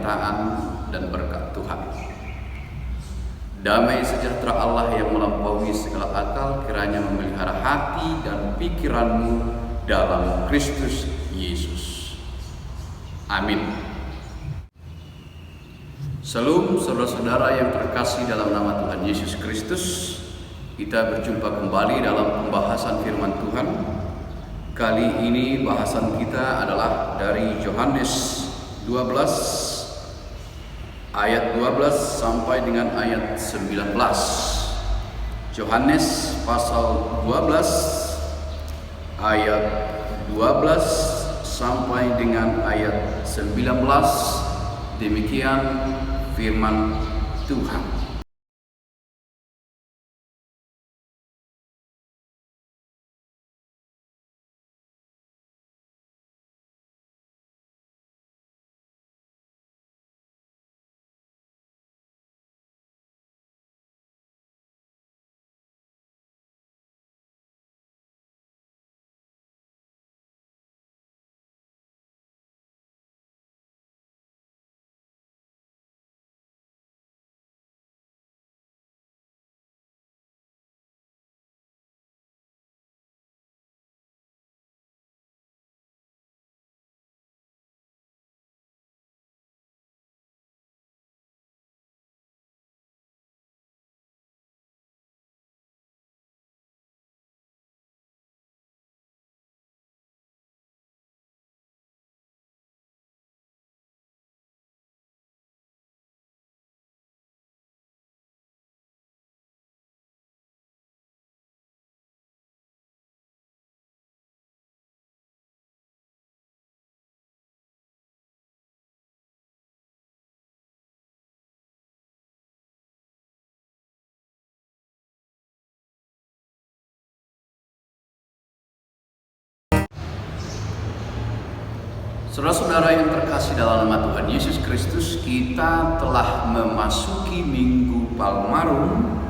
penyertaan dan berkat Tuhan. Damai sejahtera Allah yang melampaui segala akal kiranya memelihara hati dan pikiranmu dalam Kristus Yesus. Amin. Salam saudara-saudara yang terkasih dalam nama Tuhan Yesus Kristus. Kita berjumpa kembali dalam pembahasan firman Tuhan. Kali ini bahasan kita adalah dari Yohanes 12 ayat 12 sampai dengan ayat 19. Yohanes pasal 12 ayat 12 sampai dengan ayat 19. Demikian firman Tuhan. Saudara-saudara yang terkasih dalam nama Tuhan Yesus Kristus, kita telah memasuki Minggu Palmarum,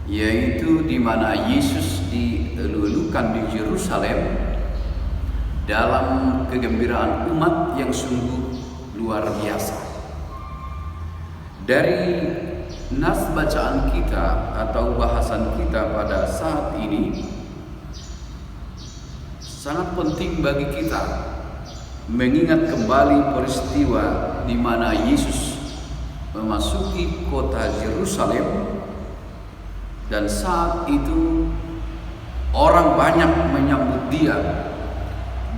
yaitu di mana Yesus dielu-elukan di Yerusalem dalam kegembiraan umat yang sungguh luar biasa. Dari nas bacaan kita atau bahasan kita pada saat ini, sangat penting bagi kita mengingat kembali peristiwa di mana Yesus memasuki kota Yerusalem, dan saat itu orang banyak menyambut dia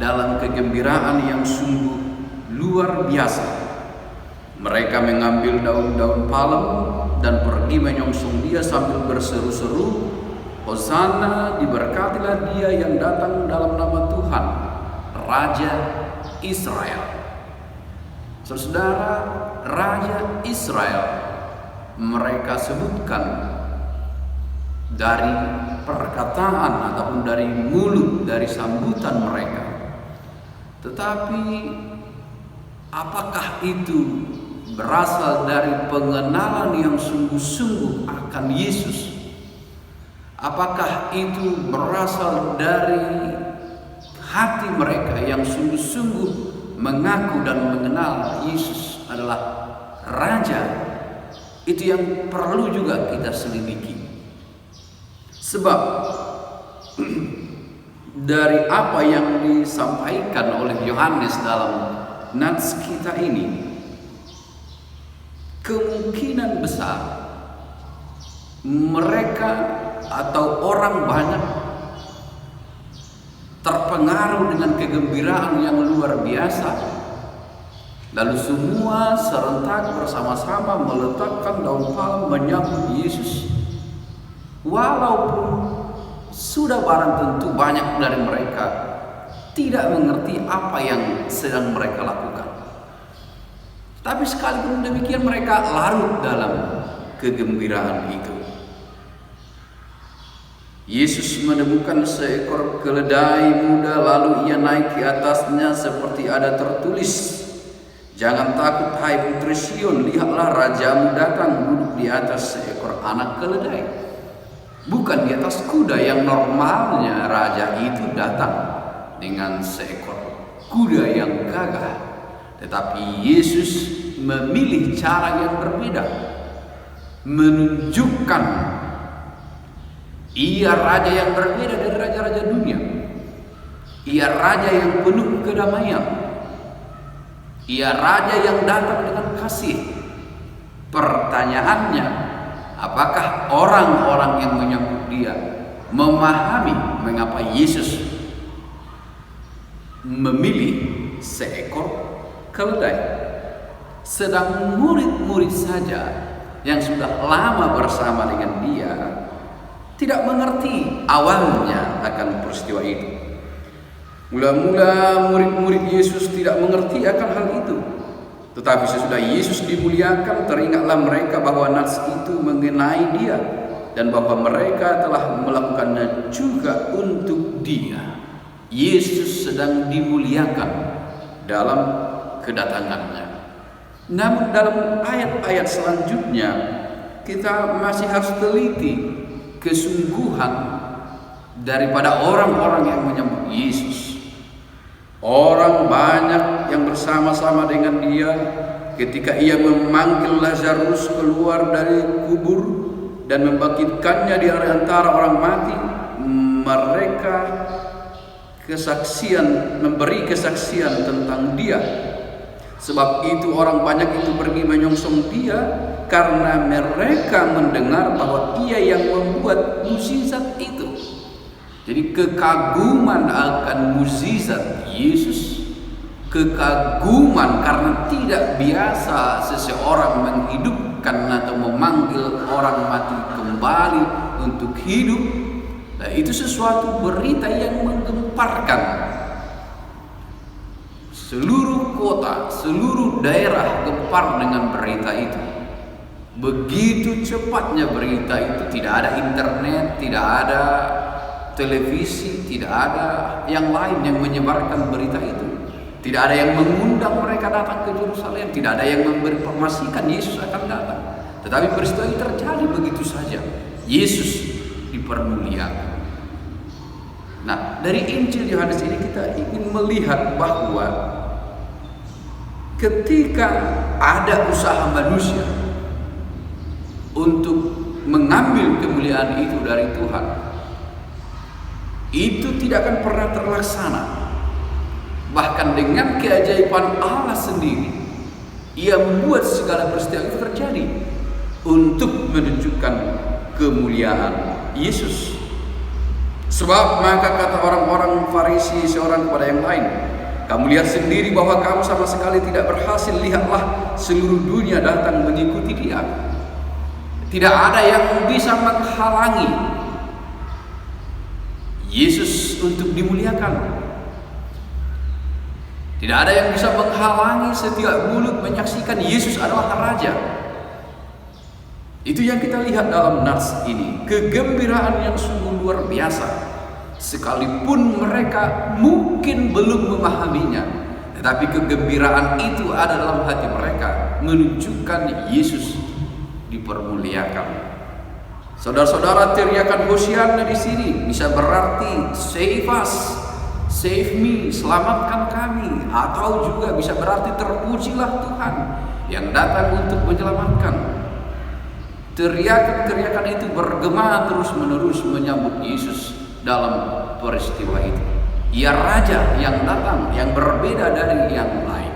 dalam kegembiraan yang sungguh luar biasa. Mereka mengambil daun-daun palem dan pergi menyongsong dia sambil berseru-seru, "Hosana, diberkatilah dia yang datang dalam nama Tuhan, Raja Israel." Saudara, Raja Israel mereka sebutkan dari perkataan ataupun dari mulut, dari sambutan mereka. Tetapi apakah itu berasal dari pengenalan yang sungguh-sungguh akan Yesus? Apakah itu berasal dari hati mereka yang sungguh-sungguh mengaku dan mengenal Yesus adalah Raja? Itu yang perlu juga kita selidiki. Sebab dari apa yang disampaikan oleh Yohanes dalam nats kita ini, kemungkinan besar mereka atau orang banyak terpengaruh dengan kegembiraan yang luar biasa, lalu semua serentak bersama-sama meletakkan daun palem menyambut Yesus, walaupun sudah barang tentu banyak dari mereka tidak mengerti apa yang sedang mereka lakukan. Tapi sekalipun demikian mereka larut dalam kegembiraan itu. Yesus menemukan seekor keledai muda, lalu ia naik ke atasnya seperti ada tertulis, "Jangan takut hai putri Sion, lihatlah rajamu datang duduk di atas seekor anak keledai." Bukan di atas kuda yang normalnya raja itu datang dengan seekor kuda yang gagah, Tetapi Yesus memilih cara yang berbeda, menunjukkan Ia raja yang berbeda dari raja-raja dunia. Ia raja yang penuh kedamaian. Ia raja yang datang dengan kasih. Pertanyaannya, apakah orang-orang yang menyambut Dia memahami mengapa Yesus memilih seekor keledai, sedang murid-murid saja yang sudah lama bersama dengan Dia tidak mengerti awalnya akan peristiwa itu. Mula-mula murid-murid Yesus tidak mengerti akan hal itu. Tetapi sesudah Yesus dimuliakan, teringatlah mereka bahwa nas itu mengenai Dia dan bahwa mereka telah melakukannya juga untuk Dia. Yesus sedang dimuliakan dalam kedatangannya. Namun dalam ayat-ayat selanjutnya kita masih harus teliti kesungguhan daripada orang-orang yang menyambut Yesus. Orang banyak yang bersama-sama dengan Dia ketika Ia memanggil Lazarus keluar dari kubur dan membangkitkannya di antara orang mati. Mereka memberi kesaksian tentang Dia. Sebab itu orang banyak itu pergi menyongsong Dia karena mereka mendengar bahwa Ia yang membuat mukjizat itu. Jadi kekaguman akan mukjizat Yesus, kekaguman karena tidak biasa seseorang menghidupkan atau memanggil orang mati kembali untuk hidup. Nah, itu sesuatu berita yang menggemparkan. Seluruh kota, seluruh daerah gempar dengan berita itu. Begitu cepatnya berita itu, tidak ada internet, tidak ada televisi, tidak ada yang lain yang menyebarkan berita itu. Tidak ada yang mengundang mereka datang ke Yerusalem, tidak ada yang menginformasikan Yesus akan datang. Tetapi peristiwa itu terjadi begitu saja. Yesus dipermuliakan. Nah, dari Injil Yohanes ini kita ingin melihat bahwa ketika ada usaha manusia untuk mengambil kemuliaan itu dari Tuhan, itu tidak akan pernah terlaksana. Bahkan dengan keajaiban Allah sendiri, Ia membuat segala peristiwa itu terjadi untuk menunjukkan kemuliaan Yesus. Sebab maka kata orang-orang Farisi seorang kepada yang lain, kamu lihat sendiri bahwa kamu sama sekali tidak berhasil. Lihatlah, seluruh dunia datang mengikuti Dia. Tidak ada yang bisa menghalangi Yesus untuk dimuliakan. Tidak ada yang bisa menghalangi setiap mulut menyaksikan Yesus adalah Raja. Itu yang kita lihat dalam nats ini. Kegembiraan yang sungguh luar biasa. Sekalipun mereka mungkin belum memahaminya, tetapi kegembiraan itu ada dalam hati mereka, menunjukkan Yesus dipermuliakan. Saudara-saudara, teriakan Hosianna di sini bisa berarti save us, save me, selamatkan kami, atau juga bisa berarti terpujilah Tuhan yang datang untuk menyelamatkan. Teriakan-teriakan itu bergema terus-menerus menyambut Yesus dalam peristiwa itu. Ia Raja yang datang, yang berbeda dari yang lain.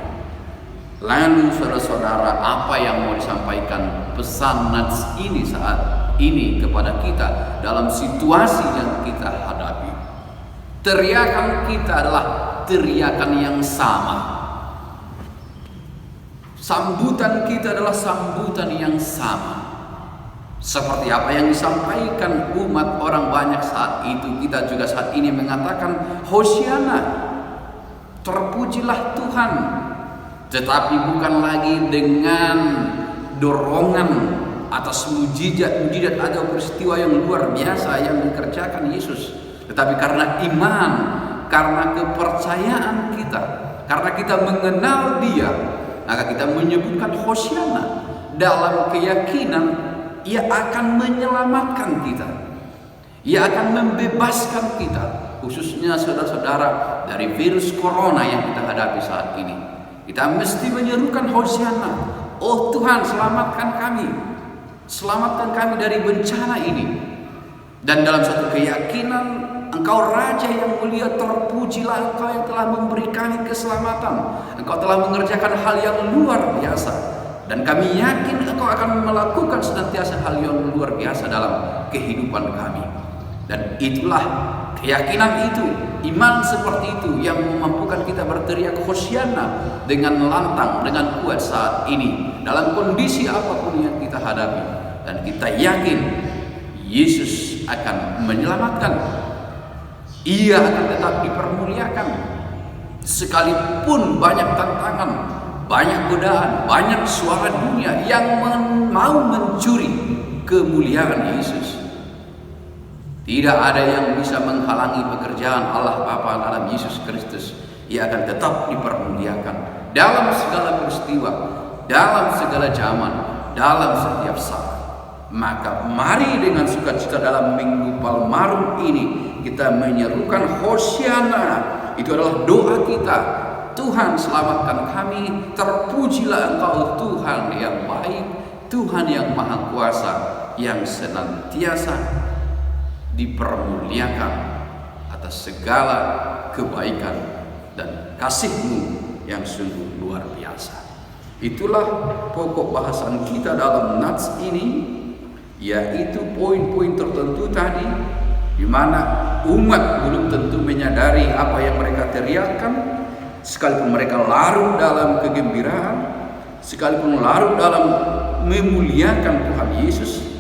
Lalu saudara-saudara, apa yang mau disampaikan pesan nats ini saat ini kepada kita dalam situasi yang kita hadapi? Teriakan kita adalah teriakan yang sama. Sambutan kita adalah sambutan yang sama. Seperti apa yang disampaikan umat orang banyak saat itu, kita juga saat ini mengatakan Hosianna, terpujilah Tuhan. Tetapi bukan lagi dengan dorongan atas mujizat atau peristiwa yang luar biasa yang dikerjakan Yesus, tetapi karena iman, karena kepercayaan kita, karena kita mengenal Dia, maka kita menyebutkan Hosianna dalam keyakinan Ia akan menyelamatkan kita, Ia akan membebaskan kita, khususnya saudara-saudara dari virus corona yang kita hadapi saat ini. Kita mesti menyerukan hosianna. Oh Tuhan, selamatkan kami. Selamatkan kami dari bencana ini. Dan dalam suatu keyakinan, Engkau Raja yang mulia, terpujilah Engkau yang telah memberi kami keselamatan. Engkau telah mengerjakan hal yang luar biasa. Dan kami yakin Engkau akan melakukan senantiasa hal yang luar biasa dalam kehidupan kami. Dan itulah keyakinan itu, iman seperti itu yang memampukan kita berteriak hosianna dengan lantang, dengan kuat saat ini. Dalam kondisi apapun yang kita hadapi. Dan kita yakin Yesus akan menyelamatkan. Ia akan tetap dipermuliakan. Sekalipun banyak tantangan, banyak godaan, banyak suara dunia yang mau mencuri kemuliaan Yesus, tidak ada yang bisa menghalangi pekerjaan Allah Bapa dalam Yesus Kristus. Ia akan tetap dipermuliakan dalam segala peristiwa, dalam segala zaman, dalam setiap saat. Maka mari dengan sukacita dalam Minggu Palmarum ini kita menyerukan hosianna. Itu adalah doa kita. Tuhan, selamatkan kami, terpujilah Engkau Tuhan yang baik, Tuhan yang maha kuasa, yang senantiasa dipermuliakan atas segala kebaikan dan kasih-Mu yang sungguh luar biasa. Itulah pokok bahasan kita dalam nats ini, yaitu poin-poin tertentu tadi, di mana umat belum tentu menyadari apa yang mereka teriakkan, sekalipun mereka larut dalam kegembiraan, sekalipun larut dalam memuliakan Tuhan Yesus.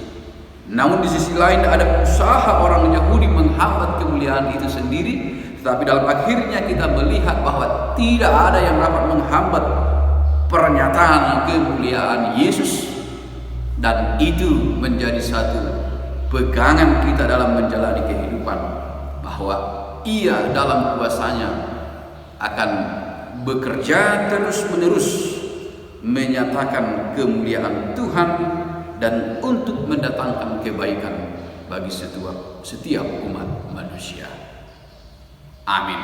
Namun di sisi lain ada usaha orang Yahudi menghambat kemuliaan itu sendiri. Tetapi dalam akhirnya kita melihat bahwa tidak ada yang dapat menghambat pernyataan kemuliaan Yesus. Dan itu menjadi satu pegangan kita dalam menjalani kehidupan, bahwa Ia dalam kuasanya akan bekerja terus-menerus menyatakan kemuliaan Tuhan dan untuk mendatangkan kebaikan bagi setiap umat manusia. Amin.